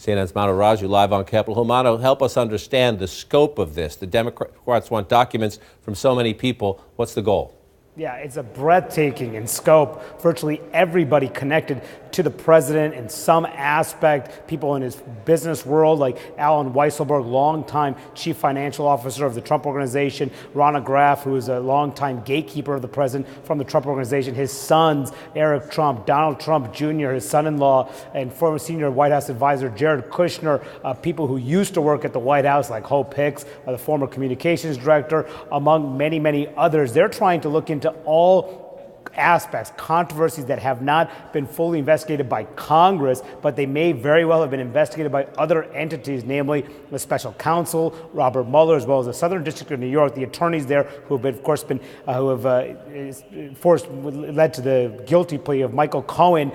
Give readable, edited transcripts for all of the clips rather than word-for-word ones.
CNN's Mano Raju live on Capitol Hill. Mano, help us understand the scope of this. The Democrats want documents from so many people. What's the goal? Yeah, it's a breathtaking in scope. Virtually everybody connected to the president in some aspect. People in his business world, like Alan Weisselberg, longtime chief financial officer of the Trump Organization. Ronna Graff, who is a longtime gatekeeper of the president from the Trump Organization. His sons, Eric Trump, Donald Trump Jr., his son-in-law, and former senior White House advisor Jared Kushner. People who used to work at the White House, like Hope Hicks, the former communications director, among many, many others. They're trying to look into all aspects, controversies that have not been fully investigated by Congress, but they may very well have been investigated by other entities, namely the special counsel, Robert Mueller, as well as the Southern District of New York, the attorneys there who have been, of course, led to the guilty plea of Michael Cohen,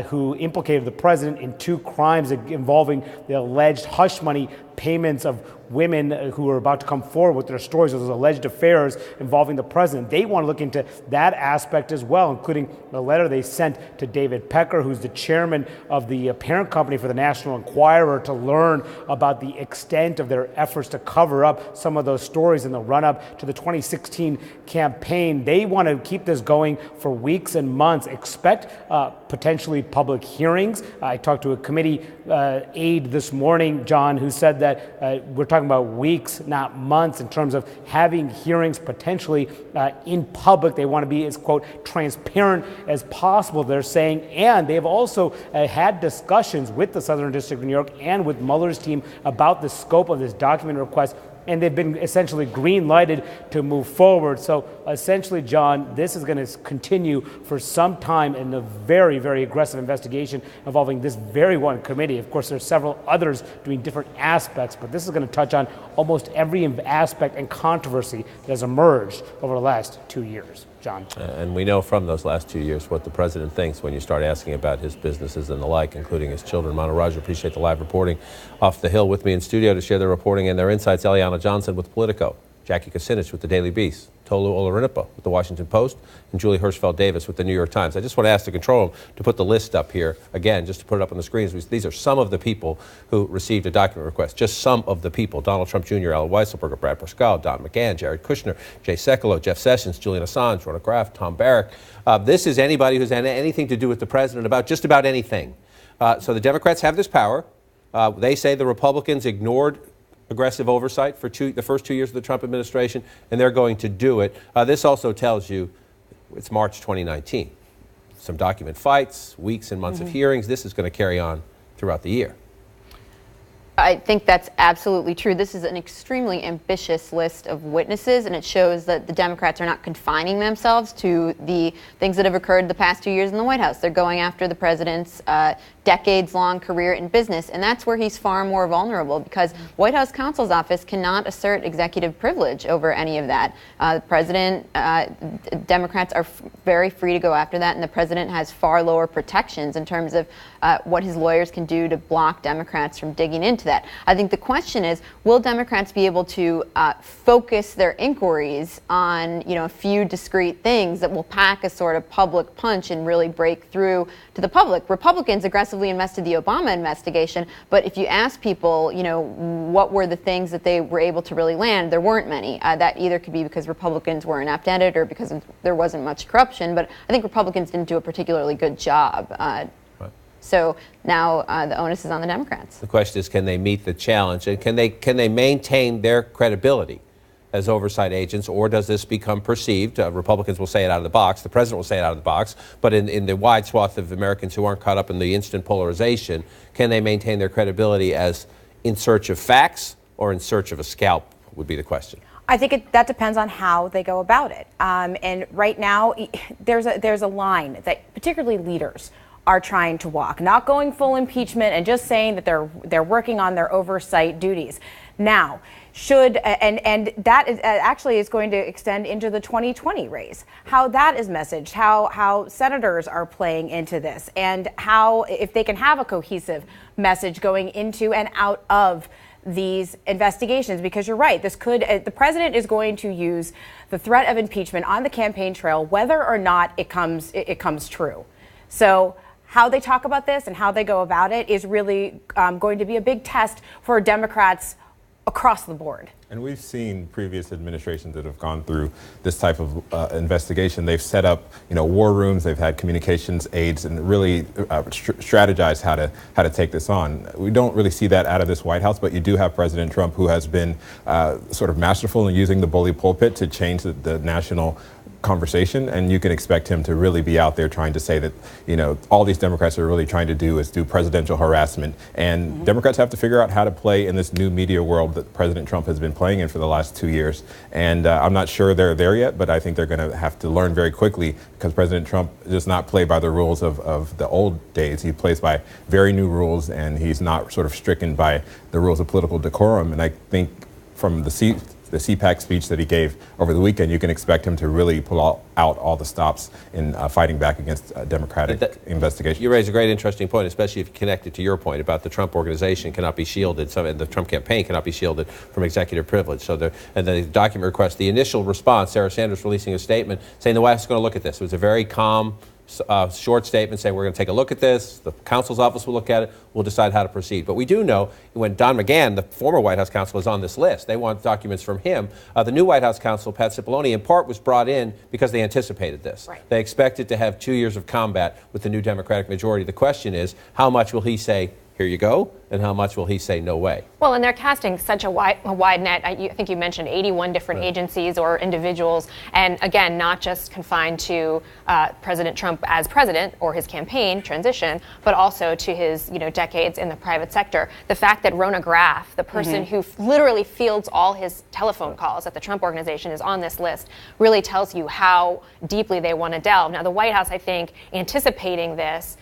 who implicated the president in 2 crimes involving the alleged hush money payments of women who are about to come forward with their stories of those alleged affairs involving the president. They want to look into that aspect as well, including the letter they sent to David Pecker, who's the chairman of the parent company for the National Enquirer, to learn about the extent of their efforts to cover up some of those stories in the run-up to the 2016 campaign. They want to keep this going for weeks and months. Expect potentially public hearings. I talked to a committee aide this morning, John, who said that we're talking about weeks, not months, in terms of having hearings potentially in public. They want to be as, quote, transparent as possible, they're saying. And they've also had discussions with the Southern District of New York and with Mueller's team about the scope of this document request. And they've been essentially green-lighted to move forward. So essentially, John, this is going to continue for some time in a very, very aggressive investigation involving this very one committee. Of course, there's several others doing different aspects, but this is going to touch on almost every aspect and controversy that has emerged over the last 2 years. John. And we know from those last 2 years what the president thinks when you start asking about his businesses and the like, including his children. Mano Raju, appreciate the live reporting off the Hill. With me in studio to share their reporting and their insights, Eliana Johnson with Politico, Jackie Kucinich with the Daily Beast, Tolu Olorunnipa with the Washington Post, and Julie Hirschfeld-Davis with the New York Times. I just want to ask the control room to put the list up here again, just to put it up on the screens. These are some of the people who received a document request. Just some of the people: Donald Trump Jr., Alan Weisselberg, Brad Parscale, Don McGahn, Jared Kushner, Jay Sekulow, Jeff Sessions, Julian Assange, Ronna Graff, Tom Barrack. This is anybody who's had anything to do with the president about just about anything. So the Democrats have this power. They say the Republicans ignored aggressive oversight for the first 2 years of the Trump administration, and they're going to do it. This also tells you it's March 2019. Some document fights, weeks and months of hearings. This is going to carry on throughout the year. I think that's absolutely true. This is an extremely ambitious list of witnesses, and it shows that the Democrats are not confining themselves to the things that have occurred the past 2 years in the White House. They're going after the president's decades-long career in business, and that's where he's far more vulnerable, because White House counsel's office cannot assert executive privilege over any of that. The president, Democrats are very free to go after that, and the president has far lower protections in terms of what his lawyers can do to block Democrats from digging into that. I think the question is, will Democrats be able to focus their inquiries on, a few discrete things that will pack a sort of public punch and really break through to the public? Republicans aggressively invested the Obama investigation, but if you ask people, what were the things that they were able to really land, there weren't many. That either could be because Republicans were inept at it or because there wasn't much corruption, but I think Republicans didn't do a particularly good job. So now the onus is on the Democrats. The question is, can they meet the challenge, and can they maintain their credibility as oversight agents, or does this become perceived? Republicans will say it out of the box, the president will say it out of the box, but in the wide swath of Americans who aren't caught up in the instant polarization, can they maintain their credibility as in search of facts or in search of a scalp, would be the question. I think that depends on how they go about it. And right now, there's a line that particularly leaders are trying to walk, not going full impeachment and just saying that they're working on their oversight duties. Now, and that is actually is going to extend into the 2020 race. How that is messaged, how senators are playing into this, and how, if they can have a cohesive message going into and out of these investigations, because you're right, the president is going to use the threat of impeachment on the campaign trail, whether or not it comes true. So how they talk about this and how they go about it is really going to be a big test for Democrats across the board. And we've seen previous administrations that have gone through this type of investigation. They've set up, war rooms. They've had communications aides, and really strategized how to take this on. We don't really see that out of this White House, but you do have President Trump, who has been sort of masterful in using the bully pulpit to change the national conversation, and you can expect him to really be out there trying to say that, all these Democrats are really trying to do is do presidential harassment. And Democrats have to figure out how to play in this new media world that President Trump has been playing in for the last 2 years. And I'm not sure they're there yet, but I think they're going to have to learn very quickly, because President Trump does not play by the rules of the old days. He plays by very new rules, and he's not sort of stricken by the rules of political decorum. And I think from the CPAC speech that he gave over the weekend, you can expect him to really pull out all the stops in fighting back against Democratic investigation. You raise a great, interesting point, especially if you connect it to your point about the Trump organization cannot be shielded, the Trump campaign cannot be shielded from executive privilege. So and the document request, the initial response, Sarah Sanders releasing a statement saying the White House is going to look at this. It was a very calm, short statement saying we're going to take a look at this. The counsel's office will look at it. We'll decide how to proceed. But we do know when Don McGahn, the former White House counsel, is on this list, they want documents from him. The new White House counsel, Pat Cipollone, in part was brought in because they anticipated this. Right. They expected to have 2 years of combat with the new Democratic majority. The question is, how much will he say, here you go, and how much will he say, no way? Well, and they're casting such a wide net. I think you mentioned 81 different agencies or individuals, and again, not just confined to President Trump as president or his campaign transition, but also to his decades in the private sector. The fact that Rona Graff, the person who literally fields all his telephone calls at the Trump organization, is on this list really tells you how deeply they want to delve. Now, the White House, I think, anticipating this,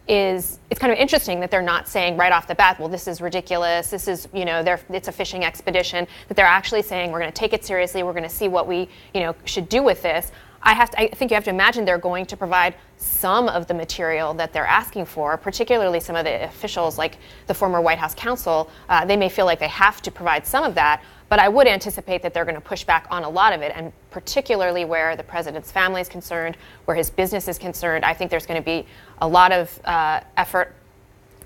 it's kind of interesting that they're not saying right off the bat, well, this is ridiculous, this is, it's a fishing expedition, that they're actually saying we're going to take it seriously, we're going to see what we, should do with this. I think you have to imagine they're going to provide some of the material that they're asking for, particularly some of the officials like the former White House counsel. They may feel like they have to provide some of that, but I would anticipate that they're going to push back on a lot of it, and particularly where the president's family is concerned, where his business is concerned. I think there's going to be a lot of effort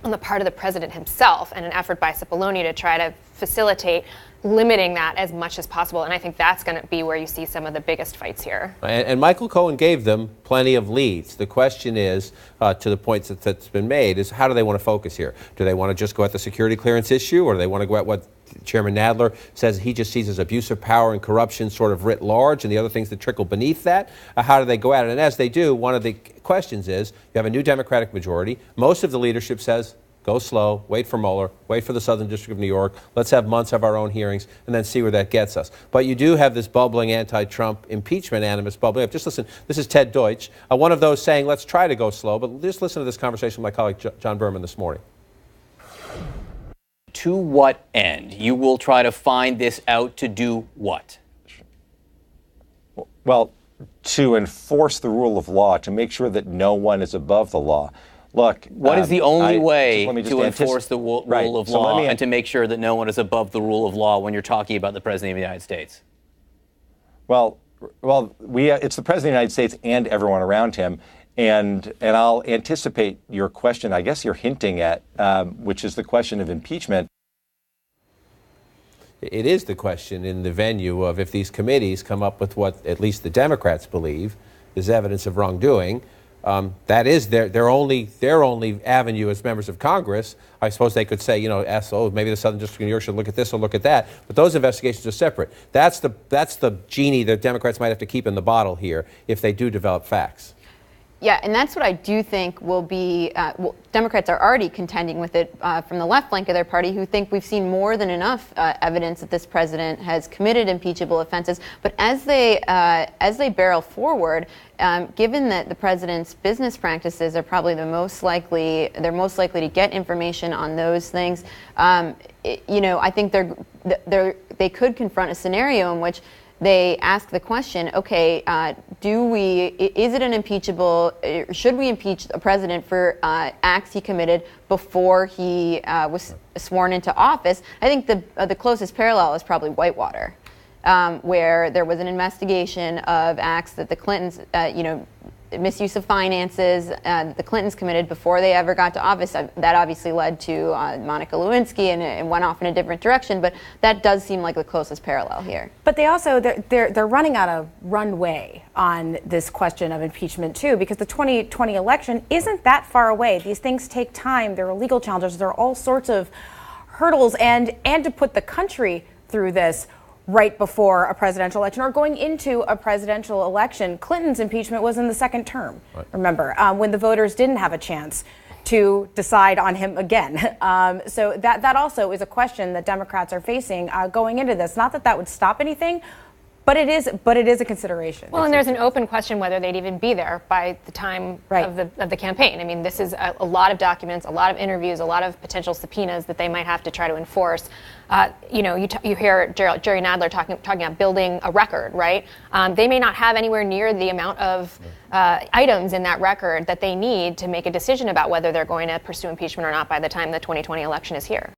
on the part of the president himself and an effort by Cipollone to try to facilitate limiting that as much as possible. And I think that's going to be where you see some of the biggest fights here. And Michael Cohen gave them plenty of leads. The question is, to the points that's been made, is how do they want to focus here? Do they want to just go at the security clearance issue, or do they want to go at what Chairman Nadler says he just sees as abuse of power and corruption sort of writ large, and the other things that trickle beneath that? How do they go at it? And as they do, one of the questions is, you have a new Democratic majority. Most of the leadership says, go slow, wait for Mueller, wait for the Southern District of New York, let's have months of our own hearings, and then see where that gets us. But you do have this bubbling anti-Trump impeachment animus bubbling up. Just listen, this is Ted Deutsch, one of those saying, let's try to go slow, but just listen to this conversation with my colleague John Berman this morning. To what end? You will try to find this out to do what? Well, to enforce the rule of law, to make sure that no one is above the law. Look, what is the only way to just enforce the rule of law and to make sure that no one is above the rule of law when you're talking about the President of the United States? Well, it's the President of the United States and everyone around him. And I'll anticipate your question, I guess you're hinting at, which is the question of impeachment. It is the question in the venue of if these committees come up with what at least the Democrats believe is evidence of wrongdoing. That is their only avenue as members of Congress. I suppose they could say, maybe the Southern District of New York should look at this or look at that. But those investigations are separate. That's the genie that Democrats might have to keep in the bottle here if they do develop facts. Yeah, and that's what I do think will be, Democrats are already contending with it from the left flank of their party, who think we've seen more than enough evidence that this president has committed impeachable offenses. But as they barrel forward, given that the president's business practices are probably they're most likely to get information on those things, I think they could confront a scenario in which they ask the question, okay, is it an impeachable, should we impeach a president for acts he committed before he was sworn into office? I think the closest parallel is probably Whitewater, where there was an investigation of acts that the Clintons, misuse of finances. The Clintons committed before they ever got to office. That obviously led to Monica Lewinsky, and it went off in a different direction. But that does seem like the closest parallel here. But they also they're running out of runway on this question of impeachment too, because the 2020 election isn't that far away. These things take time. There are legal challenges. There are all sorts of hurdles, and to put the country through this right before a presidential election or going into a presidential election. Clinton's impeachment was in the second term, right. Remember, when the voters didn't have a chance to decide on him again. So that also is a question that Democrats are facing going into this. Not that that would stop anything, but it is a consideration. Well, and there's an open question whether they'd even be there by the time right. of the campaign. I mean, this is a lot of documents, a lot of interviews, a lot of potential subpoenas that they might have to try to enforce. You hear Jerry Nadler talking about building a record, right? They may not have anywhere near the amount of items in that record that they need to make a decision about whether they're going to pursue impeachment or not by the time the 2020 election is here.